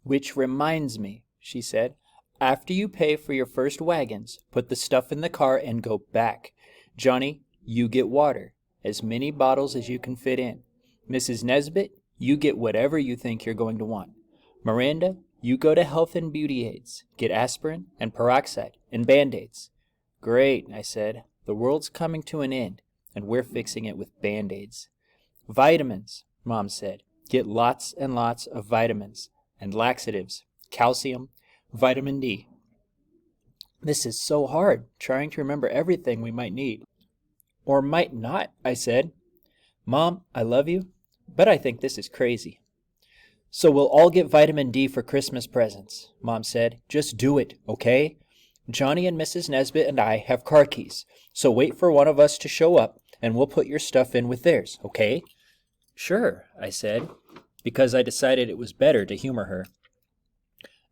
Which reminds me, she said, after you pay for your first wagons, put the stuff in the car and go back. Johnny, you get water, as many bottles as you can fit in. Mrs. Nesbit, you get whatever you think you're going to want. Miranda, you go to Health and Beauty Aids. Get aspirin and peroxide and Band-Aids. Great, I said. The world's coming to an end, and we're fixing it with Band-Aids. Vitamins, Mom said. Get lots and lots of vitamins and laxatives, calcium, vitamin D. This is so hard, trying to remember everything we might need. Or might not, I said. Mom, I love you, but I think this is crazy. So we'll all get vitamin D for Christmas presents, Mom said. Just do it, okay? Johnny and Mrs. Nesbit and I have car keys, so wait for one of us to show up, and we'll put your stuff in with theirs, okay? Sure, I said, because I decided it was better to humor her.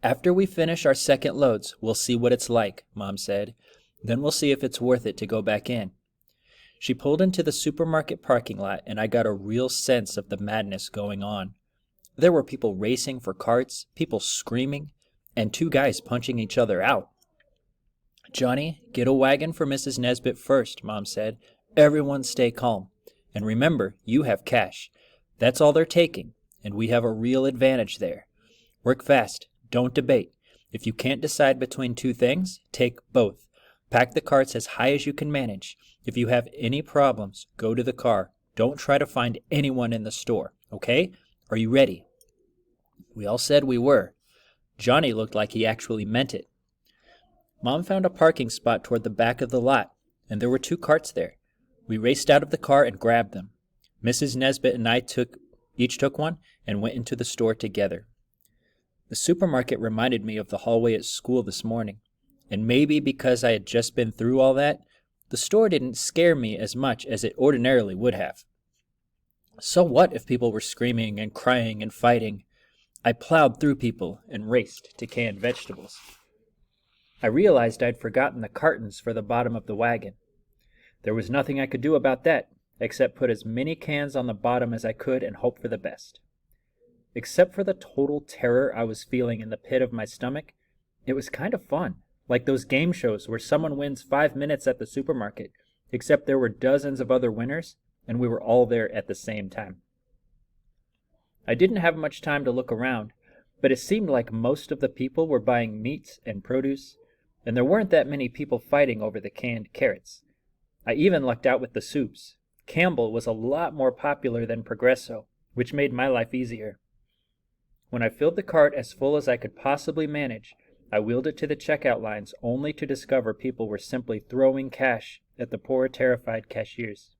After we finish our second loads, we'll see what it's like, Mom said. Then we'll see if it's worth it to go back in. She pulled into the supermarket parking lot, and I got a real sense of the madness going on. There were people racing for carts, people screaming, and two guys punching each other out. Johnny, get a wagon for Mrs. Nesbit first, Mom said. Everyone stay calm. And remember, you have cash. That's all they're taking, and we have a real advantage there. Work fast. Don't debate. If you can't decide between two things, take both. Pack the carts as high as you can manage. If you have any problems, go to the car. Don't try to find anyone in the store, okay? Are you ready? We all said we were. Johnny looked like he actually meant it. Mom found a parking spot toward the back of the lot, and there were two carts there. We raced out of the car and grabbed them. Mrs. Nesbit and I each took one and went into the store together. The supermarket reminded me of the hallway at school this morning, and maybe because I had just been through all that, the store didn't scare me as much as it ordinarily would have. So what if people were screaming and crying and fighting? I plowed through people and raced to canned vegetables. I realized I'd forgotten the cartons for the bottom of the wagon. There was nothing I could do about that, except put as many cans on the bottom as I could and hope for the best. Except for the total terror I was feeling in the pit of my stomach, it was kind of fun, like those game shows where someone wins 5 minutes at the supermarket, except there were dozens of other winners, and we were all there at the same time. I didn't have much time to look around, but it seemed like most of the people were buying meats and produce, and there weren't that many people fighting over the canned carrots. I even lucked out with the soups. Campbell was a lot more popular than Progresso, which made my life easier. When I filled the cart as full as I could possibly manage, I wheeled it to the checkout lines only to discover people were simply throwing cash at the poor, terrified cashiers.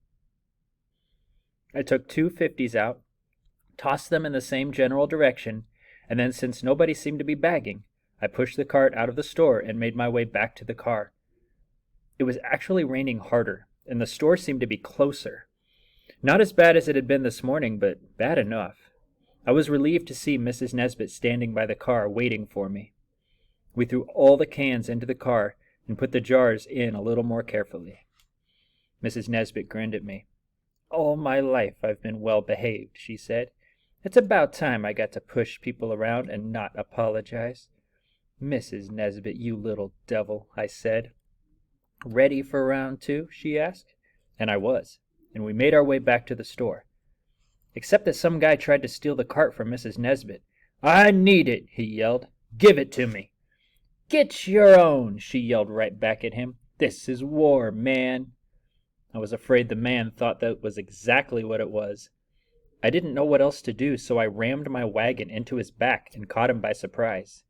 I took 2 50s out, tossed them in the same general direction, and then since nobody seemed to be bagging, I pushed the cart out of the store and made my way back to the car. It was actually raining harder, and the store seemed to be closer. Not as bad as it had been this morning, but bad enough. I was relieved to see Mrs. Nesbit standing by the car waiting for me. We threw all the cans into the car and put the jars in a little more carefully. Mrs. Nesbit grinned at me. All my life I've been well behaved, she said. It's about time I got to push people around and not apologize. Mrs. Nesbit, you little devil, I said. Ready for round 2? She asked. And I was, and we made our way back to the store. Except that some guy tried to steal the cart from Mrs. Nesbit. I need it, he yelled. Give it to me. Get your own, she yelled right back at him. This is war, man. I was afraid the man thought that was exactly what it was. I didn't know what else to do, so I rammed my wagon into his back and caught him by surprise.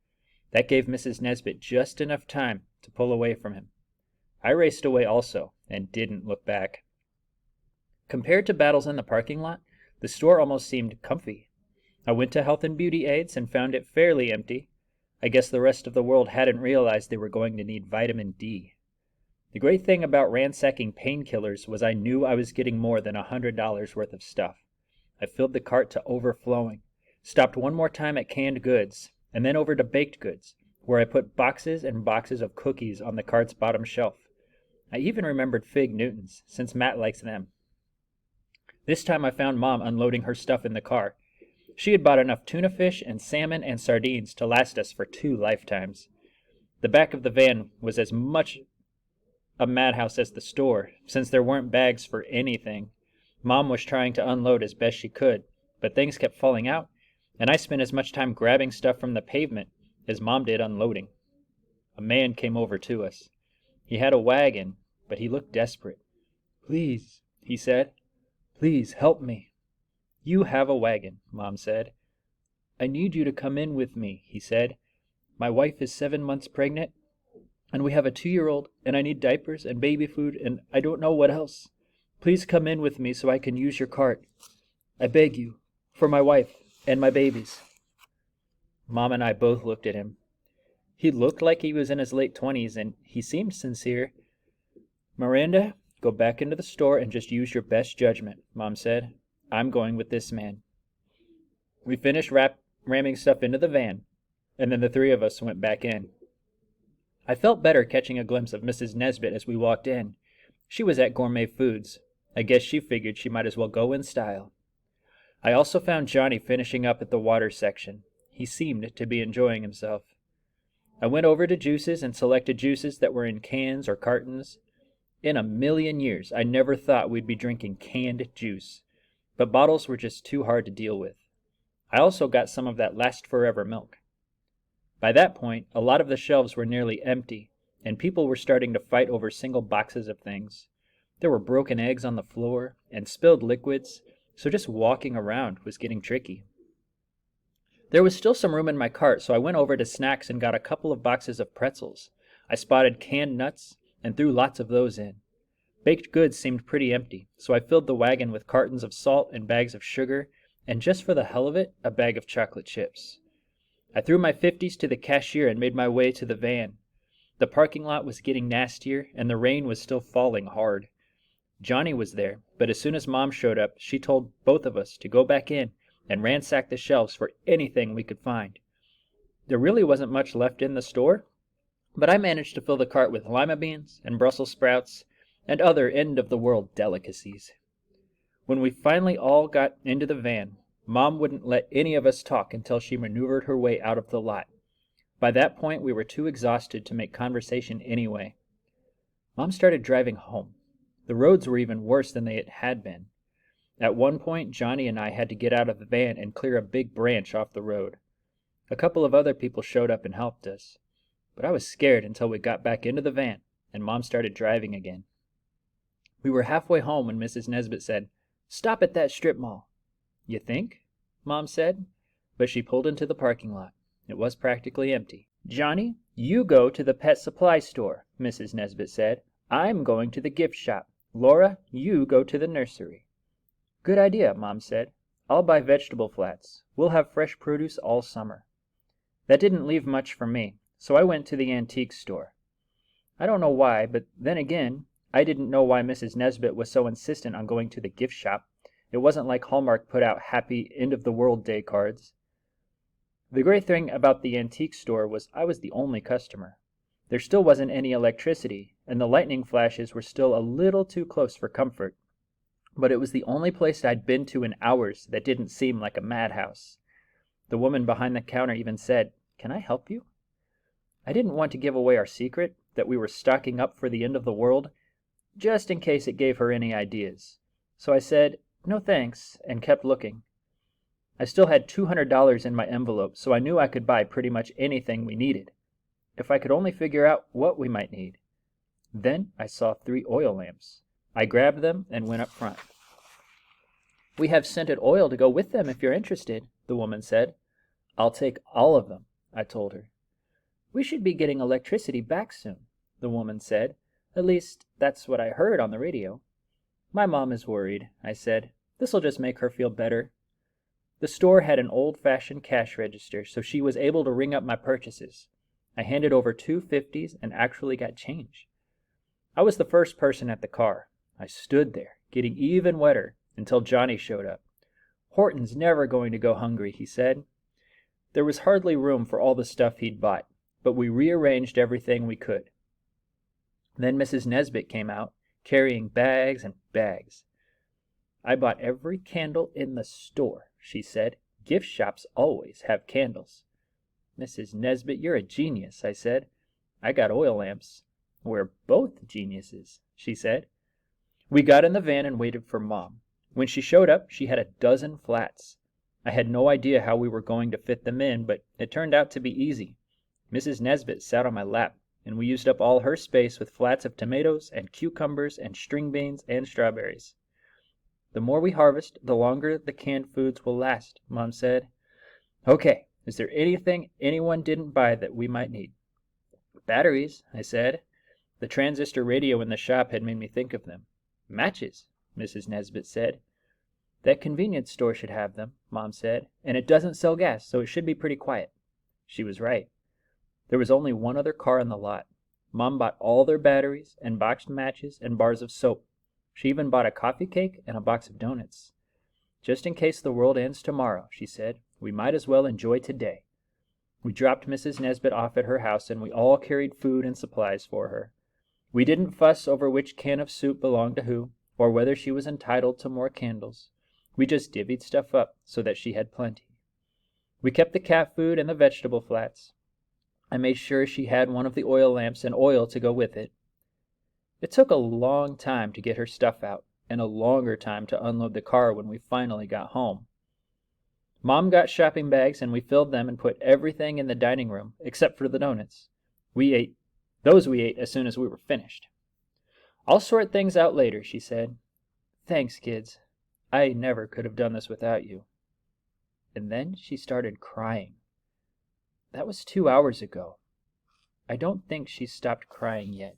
That gave Mrs. Nesbit just enough time to pull away from him. I raced away also, and didn't look back. Compared to battles in the parking lot, the store almost seemed comfy. I went to Health and Beauty Aids and found it fairly empty. I guess the rest of the world hadn't realized they were going to need vitamin D. The great thing about ransacking painkillers was I knew I was getting more than $100 worth of stuff. I filled the cart to overflowing, stopped one more time at canned goods, and then over to baked goods, where I put boxes and boxes of cookies on the cart's bottom shelf. I even remembered Fig Newtons, since Matt likes them. This time I found Mom unloading her stuff in the car. She had bought enough tuna fish and salmon and sardines to last us for 2 lifetimes. The back of the van was as much a madhouse as the store, since there weren't bags for anything. Mom was trying to unload as best she could, but things kept falling out, and I spent as much time grabbing stuff from the pavement as Mom did unloading. A man came over to us. He had a wagon, but he looked desperate. "Please," he said, "please help me." "You have a wagon," Mom said. "I need you to come in with me," he said. "My wife is 7 months pregnant, and we have a 2-year-old, and I need diapers and baby food, and I don't know what else. Please come in with me so I can use your cart. I beg you, for my wife and my babies." Mom and I both looked at him. He looked like he was in his late 20s, and he seemed sincere. "Miranda, go back into the store and just use your best judgment," Mom said. "I'm going with this man." We finished ramming stuff into the van, and then the 3 of us went back in. I felt better catching a glimpse of Mrs. Nesbit as we walked in. She was at Gourmet Foods. I guess she figured she might as well go in style. I also found Johnny finishing up at the water section. He seemed to be enjoying himself. I went over to juices and selected juices that were in cans or cartons. In a million years, I never thought we'd be drinking canned juice, but bottles were just too hard to deal with. I also got some of that Last Forever milk. By that point, a lot of the shelves were nearly empty, and people were starting to fight over single boxes of things. There were broken eggs on the floor and spilled liquids, so just walking around was getting tricky. There was still some room in my cart, so I went over to snacks and got a couple of boxes of pretzels. I spotted canned nuts and threw lots of those in. Baked goods seemed pretty empty, so I filled the wagon with cartons of salt and bags of sugar, and just for the hell of it, a bag of chocolate chips. I threw my 50s to the cashier and made my way to the van. The parking lot was getting nastier, and the rain was still falling hard. Johnny was there, but as soon as Mom showed up, she told both of us to go back in and ransack the shelves for anything we could find. There really wasn't much left in the store, but I managed to fill the cart with lima beans and Brussels sprouts and other end-of-the-world delicacies. When we finally all got into the van, Mom wouldn't let any of us talk until she maneuvered her way out of the lot. By that point, we were too exhausted to make conversation anyway. Mom started driving home. The roads were even worse than they had been. At one point, Johnny and I had to get out of the van and clear a big branch off the road. A couple of other people showed up and helped us, but I was scared until we got back into the van and Mom started driving again. We were halfway home when Mrs. Nesbit said, "Stop at that strip mall." "You think?" Mom said, but she pulled into the parking lot. It was practically empty. "Johnny, you go to the pet supply store," Mrs. Nesbit said. "I'm going to the gift shop. Laura, you go to the nursery." "Good idea," Mom said. "I'll buy vegetable flats. We'll have fresh produce all summer." That didn't leave much for me, so I went to the antique store. I don't know why, but then again, I didn't know why Mrs. Nesbit was so insistent on going to the gift shop. It wasn't like Hallmark put out happy end-of-the-world day cards. The great thing about the antique store was I was the only customer. There still wasn't any electricity, and the lightning flashes were still a little too close for comfort. But it was the only place I'd been to in hours that didn't seem like a madhouse. The woman behind the counter even said, "Can I help you?" I didn't want to give away our secret, that we were stocking up for the end of the world, just in case it gave her any ideas. So I said, "No thanks," and kept looking. I still had $200 in my envelope, so I knew I could buy pretty much anything we needed, if I could only figure out what we might need. Then I saw 3 oil lamps. I grabbed them and went up front. "We have scented oil to go with them if you're interested," the woman said. "I'll take all of them," I told her. "We should be getting electricity back soon," the woman said. "At least, that's what I heard on the radio." "My mom is worried," I said. "This'll just make her feel better." The store had an old-fashioned cash register, so she was able to ring up my purchases. I handed over 2 50s and actually got change. I was the first person at the car. I stood there, getting even wetter, until Johnny showed up. "Horton's never going to go hungry," he said. There was hardly room for all the stuff he'd bought, but we rearranged everything we could. Then Mrs. Nesbit came out, carrying bags and bags. "I bought every candle in the store," she said. Gift shops always have candles. Mrs. Nesbit, you're a genius, I said. I got oil lamps. We're both geniuses, she said. We got in the van and waited for Mom. When she showed up, she had a dozen flats. I had no idea how we were going to fit them in, but it turned out to be easy. Mrs. Nesbit sat on my lap, and we used up all her space with flats of tomatoes and cucumbers and string beans and strawberries. The more we harvest, the longer the canned foods will last, Mom said. Okay, is there anything anyone didn't buy that we might need? Batteries, I said. The transistor radio in the shop had made me think of them. Matches, Mrs. Nesbit said. That convenience store should have them, Mom said, and it doesn't sell gas, so it should be pretty quiet. She was right. There was only one other car in the lot. Mom bought all their batteries and boxed matches and bars of soap. She even bought a coffee cake and a box of donuts. Just in case the world ends tomorrow, she said, we might as well enjoy today. We dropped Mrs. Nesbit off at her house, and we all carried food and supplies for her. We didn't fuss over which can of soup belonged to who, or whether she was entitled to more candles. We just divvied stuff up so that she had plenty. We kept the cat food and the vegetable flats. I made sure she had one of the oil lamps and oil to go with it. It took a long time to get her stuff out, and a longer time to unload the car when we finally got home. Mom got shopping bags, and we filled them and put everything in the dining room, except for the donuts. We ate as soon as we were finished. I'll sort things out later, she said. Thanks, kids. I never could have done this without you. And then she started crying. That was 2 hours ago. I don't think she's stopped crying yet.